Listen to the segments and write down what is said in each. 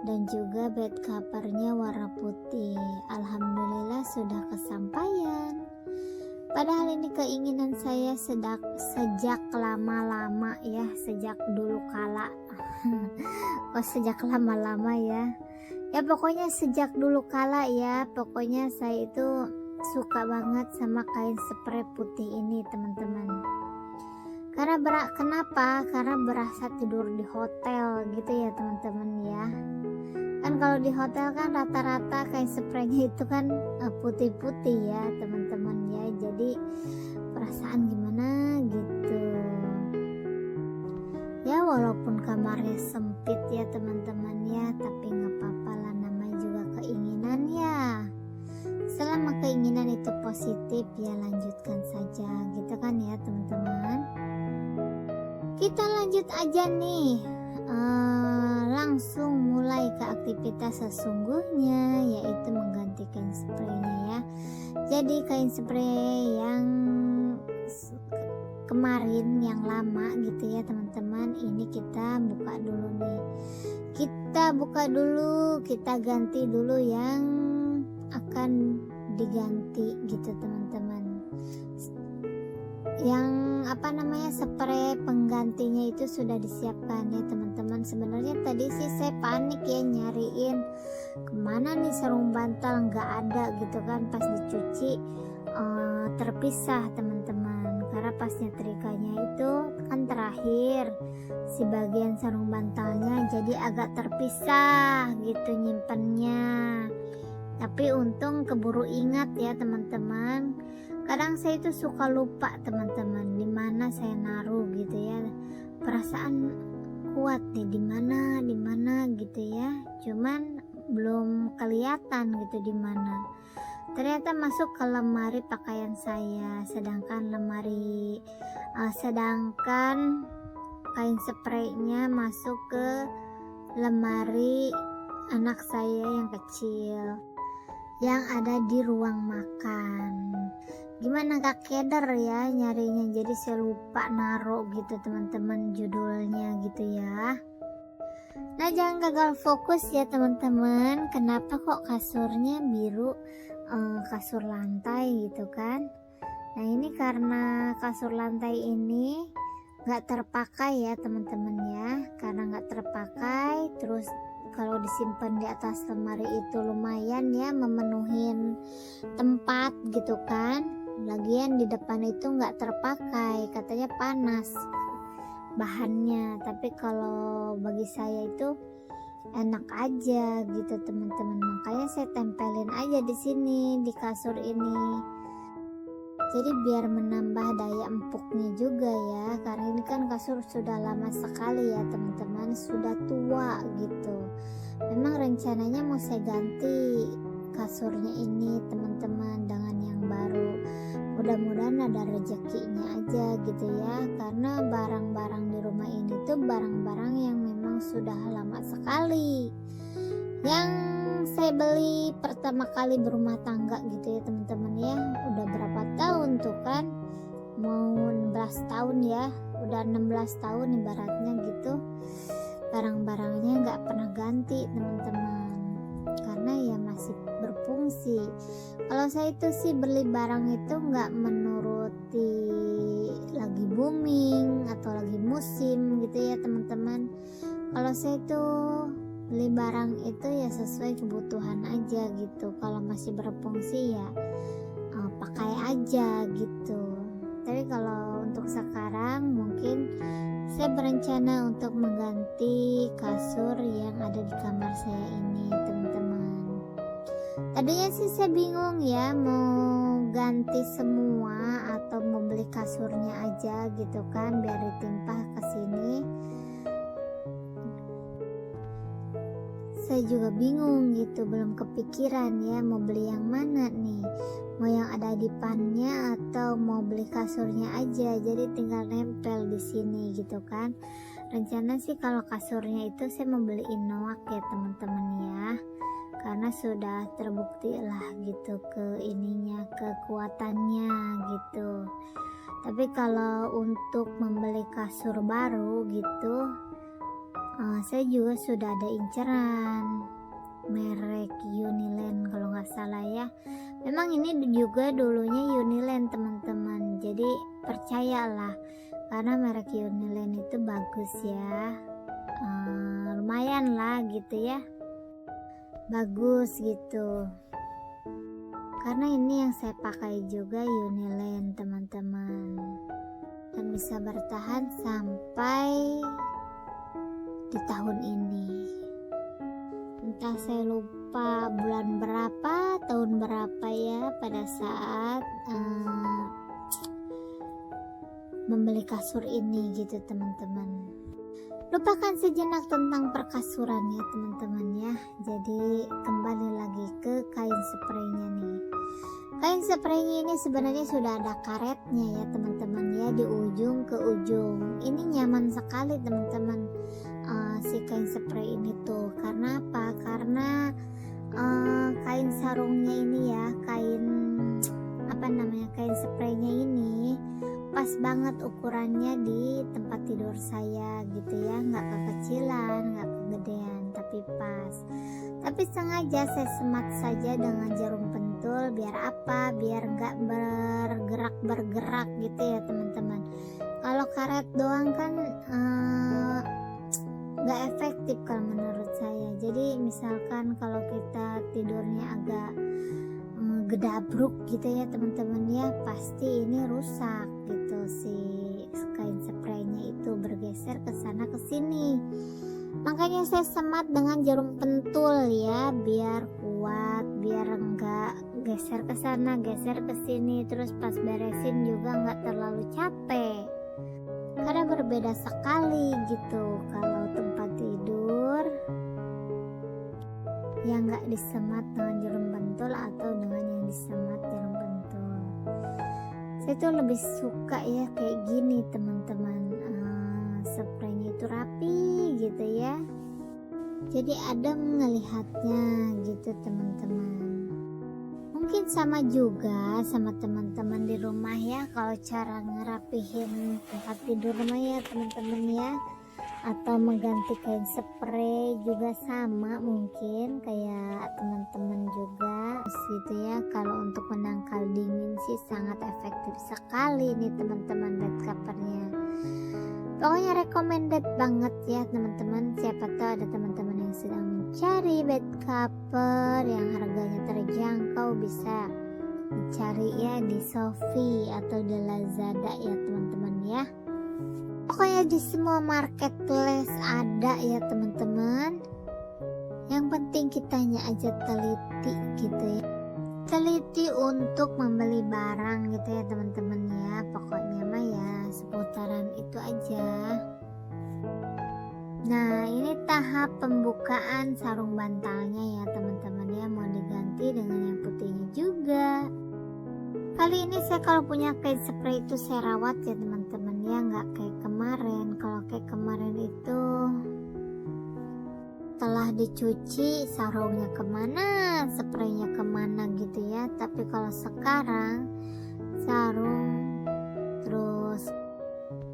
dan juga bed covernya warna putih. Alhamdulillah sudah kesampaian. Padahal ini keinginan saya sejak lama-lama ya, sejak dulu kala. Oh, sejak lama-lama ya. Ya pokoknya sejak dulu kala ya. Pokoknya saya itu suka banget sama kain spray putih ini, teman-teman. Kenapa? Karena berasa tidur di hotel gitu ya, teman-teman ya. Kan kalau di hotel kan rata-rata kain spraynya itu kan putih-putih ya, teman-teman ya. Jadi perasaan gimana gitu. Ya walaupun kamarnya sempit ya, teman-teman ya, tapi nggak apa-apa lah, namanya juga keinginan ya. Selama keinginan itu positif ya lanjutkan saja gitu kan ya, teman-teman. Kita lanjut aja nih, langsung mulai ke aktivitas sesungguhnya, yaitu mengganti kain spraynya ya. Jadi kain spray yang kemarin yang lama gitu ya, teman-teman, ini kita buka dulu nih. Kita ganti dulu yang akan diganti gitu, teman-teman. Yang spray penggantinya itu sudah disiapkan ya, teman-teman. Sebenarnya tadi sih saya panik ya nyariin kemana nih sarung bantal, nggak ada gitu kan. Pas dicuci terpisah, teman-teman, karena pas nyetrikanya itu kan terakhir si bagian sarung bantalnya, jadi agak terpisah gitu nyimpennya. Tapi untung keburu ingat ya, teman-teman. Kadang saya itu suka lupa, teman-teman, di mana saya naruh gitu ya. Perasaan kuat nih di mana gitu ya. Cuman belum kelihatan gitu di mana. Ternyata masuk ke lemari pakaian saya, sedangkan kain spraynya masuk ke lemari anak saya yang kecil yang ada di ruang makan. Gimana Kak Keder ya nyarinya, jadi saya lupa naruh gitu, teman-teman, judulnya gitu ya. Nah, jangan gagal fokus ya, teman-teman. Kenapa kok kasurnya biru, kasur lantai gitu kan? Nah, ini karena kasur lantai ini gak terpakai ya, teman-teman ya. Karena gak terpakai, terus kalau disimpan di atas lemari itu lumayan ya, memenuhi tempat gitu kan. Lagian di depan itu nggak terpakai, katanya panas bahannya. Tapi kalau bagi saya itu enak aja gitu, teman-teman. Makanya saya tempelin aja di sini, di kasur ini. Jadi biar menambah daya empuknya juga ya. Karena ini kan kasur sudah lama sekali ya, teman-teman, sudah tua gitu. Memang rencananya mau saya ganti kasurnya ini, teman-teman, dengan yang baru. Mudah-mudahan ada rezekinya aja gitu ya, karena barang-barang di rumah ini tuh barang-barang yang memang sudah lama sekali, yang saya beli pertama kali berumah tangga gitu ya, teman-teman ya. Udah berapa tahun tuh kan, mau 16 tahun ya, udah 16 tahun ibaratnya gitu. Barang-barangnya nggak pernah ganti, teman-teman, karena ya masih berfungsi. Kalau saya itu sih beli barang itu nggak menuruti lagi booming atau lagi musim gitu ya, teman-teman. Kalau saya itu beli barang itu ya sesuai kebutuhan aja gitu. Kalau masih berfungsi ya pakai aja gitu. Tapi kalau untuk sekarang mungkin saya berencana untuk mengganti kasur yang ada di kamar saya ini, teman-teman. Tadinya sih saya bingung ya, mau ganti semua atau mau beli kasurnya aja gitu kan, biar ditimpah ke sini. Saya juga bingung gitu, belum kepikiran ya mau beli yang mana nih, mau yang ada dipannya atau mau beli kasurnya aja, jadi tinggal nempel di sini gitu kan. Rencana sih kalau kasurnya itu saya mau beli Inoak ya, teman-teman ya, karena sudah terbukti lah gitu kekuatannya gitu. Tapi kalau untuk membeli kasur baru gitu Saya juga sudah ada inceran merek Uniland kalau nggak salah ya. Memang ini juga dulunya Uniland teman-teman, jadi percayalah karena merek Uniland itu bagus ya. Lumayan lah gitu ya, bagus gitu, karena ini yang saya pakai juga Uniland teman-teman, dan bisa bertahan sampai di tahun ini. Entah saya lupa bulan berapa, tahun berapa ya, pada saat membeli kasur ini gitu teman-teman. Lupakan sejenak tentang perkasuran ya teman-teman ya. Jadi kembali lagi ke kain spraynya nih. Kain spraynya ini sebenarnya sudah ada karetnya ya teman-teman ya, di ujung ke ujung. Ini nyaman sekali teman-teman, si kain spray ini tuh. Karena apa? Karena kain sarungnya ini ya, kain spraynya ini pas banget ukurannya di tempat tidur saya gitu ya, nggak kekecilan, nggak kegedean, tapi pas. Tapi sengaja saya semat saja dengan jarum pentul, biar apa? Biar nggak bergerak gitu ya teman-teman. Kalau karet doang kan nggak efektif kalau menurut saya. Jadi misalkan kalau kita tidurnya agak gedabruk gitu ya teman-teman ya, pasti ini rusak gitu, si kain spraynya itu bergeser ke sana ke sini. Makanya saya semat dengan jarum pentul ya, biar kuat, biar enggak geser ke sana geser ke sini, terus pas beresin juga enggak terlalu capek. Karena berbeda sekali gitu kalau tempat tidur yang enggak disemat dengan jarum pentul atau dengan yang disemat jarum pentul. Saya tuh lebih suka ya kayak gini teman-teman, spraynya itu rapi gitu ya, jadi adem ngelihatnya gitu teman-teman. Mungkin sama juga sama teman-teman di rumah ya, kalau cara ngerapihin tempat tidur rumah ya teman-teman ya, atau mengganti kain spray juga sama mungkin kayak teman-teman juga gitu ya. Kalau untuk menangkal dingin sih sangat efektif sekali nih teman-teman bed covernya. Pokoknya recommended banget ya teman-teman. Siapa tahu ada teman-teman yang sedang mencari bed cover yang harganya terjangkau, bisa dicari ya di Shopee atau di Lazada ya teman-teman ya. Pokoknya di semua marketplace ada ya teman-teman. Yang penting kitanya aja teliti gitu ya, teliti untuk membeli barang gitu ya teman-teman ya. Pokoknya mah ya seputaran itu aja. Nah, ini tahap pembukaan sarung bantalnya ya teman-teman ya, mau diganti dengan yang putihnya juga. Kali ini saya kalau punya kain spray itu saya rawat ya teman-teman ya, nggak kayak kemarin. Kalau kayak kemarin itu setelah dicuci sarungnya kemana, spraynya kemana gitu ya. Tapi kalau sekarang sarung terus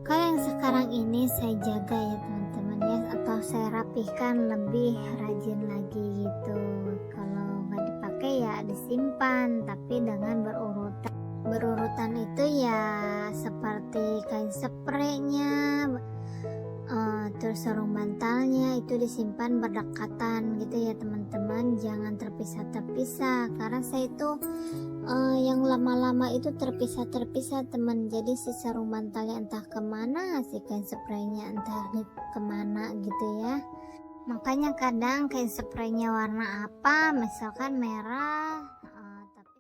kayak yang sekarang ini saya jaga ya teman-teman ya, atau saya rapihkan lebih rajin lagi gitu. Kalau nggak dipakai ya disimpan, tapi dengan berurutan itu ya, seperti kain spraynya, terus sarung bantalnya itu disimpan berdekatan gitu ya teman-teman, jangan terpisah-terpisah. Karena saya itu yang lama-lama itu terpisah teman, jadi si sarung bantalnya entah kemana, si kain spraynya entah kemana gitu ya. Makanya kadang kain spraynya warna apa, misalkan merah,